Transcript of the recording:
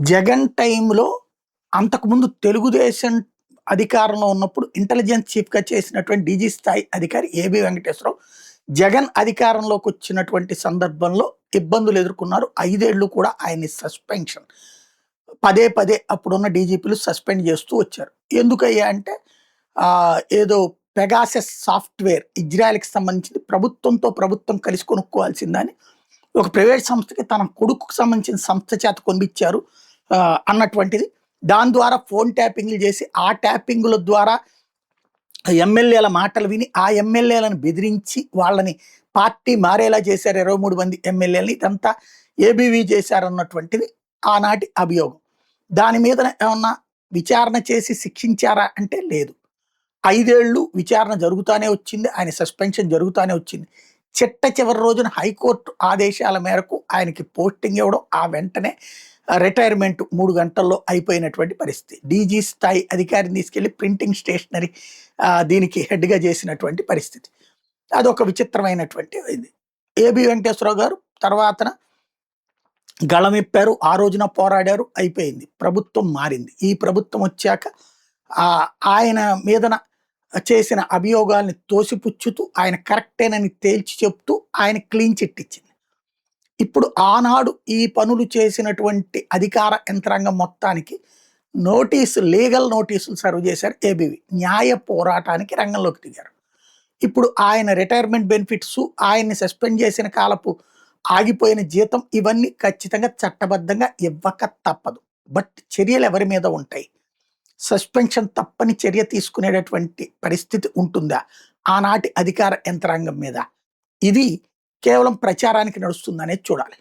జగన్ టైంలో అంతకుముందు తెలుగుదేశం అధికారంలో ఉన్నప్పుడు ఇంటెలిజెన్స్ చీఫ్‌గా చేసినటువంటి డీజీ స్థాయి అధికారి ఏబీ వెంకటేశ్వరరావు జగన్ అధికారంలోకి వచ్చినటువంటి సందర్భంలో ఇబ్బందులు ఎదుర్కొన్నారు. 5 ఏళ్ళు కూడా ఆయన్ని సస్పెన్షన్ పదే పదే అప్పుడున్న డీజీపీలు సస్పెండ్ చేస్తూ వచ్చారు. ఎందుకయ్యా అంటే ఏదో పెగాసస్ సాఫ్ట్‌వేర్ ఇజ్రాయెల్‌కి సంబంధించింది ప్రభుత్వంతో ప్రభుత్వం కలిసి కొనుక్కోవాల్సిందని ఒక ప్రైవేట్ సంస్థకి తన కొడుకుకి సంబంధించిన సంస్థ చేత కొనిపించారు అన్నటువంటిది. దాని ద్వారా ఫోన్ ట్యాపింగ్లు చేసి ఆ ట్యాపింగుల ద్వారా ఎమ్మెల్యేల మాటలు విని ఆ ఎమ్మెల్యేలను బెదిరించి వాళ్ళని పార్టీ మారేలా చేశారు 23 మంది ఎమ్మెల్యేలని. ఇదంతా ఏబీవీ చేశారన్నటువంటిది ఆనాటి అభియోగం. దాని మీద ఏమన్నా విచారణ చేసి శిక్షించారా అంటే లేదు. 5 ఏళ్ళు విచారణ జరుగుతానే వచ్చింది. ఆయన సస్పెన్షన్ జరుగుతానే వచ్చింది. చిట్ట చివరి రోజున హైకోర్టు ఆదేశాల మేరకు ఆయనకి పోస్టింగ్ ఇవ్వడం, ఆ వెంటనే రిటైర్మెంట్ 3 గంటల్లో అయిపోయినటువంటి పరిస్థితి. డీజీ స్థాయి అధికారిని తీసుకెళ్లి ప్రింటింగ్ స్టేషనరీ దీనికి హెడ్‌గా చేసినటువంటి పరిస్థితి. అదొక విచిత్రమైనటువంటి ఇది. ఏబీ వెంకటేశ్వరరావు గారు తర్వాతన గళమిప్పారు. ఆ రోజున పోరాడారు. అయిపోయింది. ప్రభుత్వం మారింది. ఈ ప్రభుత్వం వచ్చాక ఆయన మీదన చేసిన అభియోగాల్ని తోసిపుచ్చుతూ ఆయన కరెక్టేనని తేల్చి చెప్తూ ఆయన క్లీన్ చిట్ ఇచ్చింది. ఇప్పుడు ఆనాడు ఈ పనులు చేసినటువంటి అధికార యంత్రాంగం మొత్తానికి లీగల్ నోటీసులు సర్వ్ చేశారు ఏబీవీ. న్యాయ పోరాటానికి రంగంలోకి దిగారు. ఇప్పుడు ఆయన రిటైర్మెంట్ బెనిఫిట్స్, ఆయన్ని సస్పెండ్ చేసిన కాలపు ఆగిపోయిన జీతం ఇవన్నీ ఖచ్చితంగా చట్టబద్ధంగా ఇవ్వక తప్పదు. బట్ చర్యలు ఎవరి మీద ఉంటాయి? సస్పెన్షన్ తప్పని చర్య తీసుకునేటటువంటి పరిస్థితి ఉంటుందా ఆనాటి అధికార యంత్రాంగం మీద? ఇది కేవలం ప్రచారానికి నడుస్తుందనేది చూడాలి.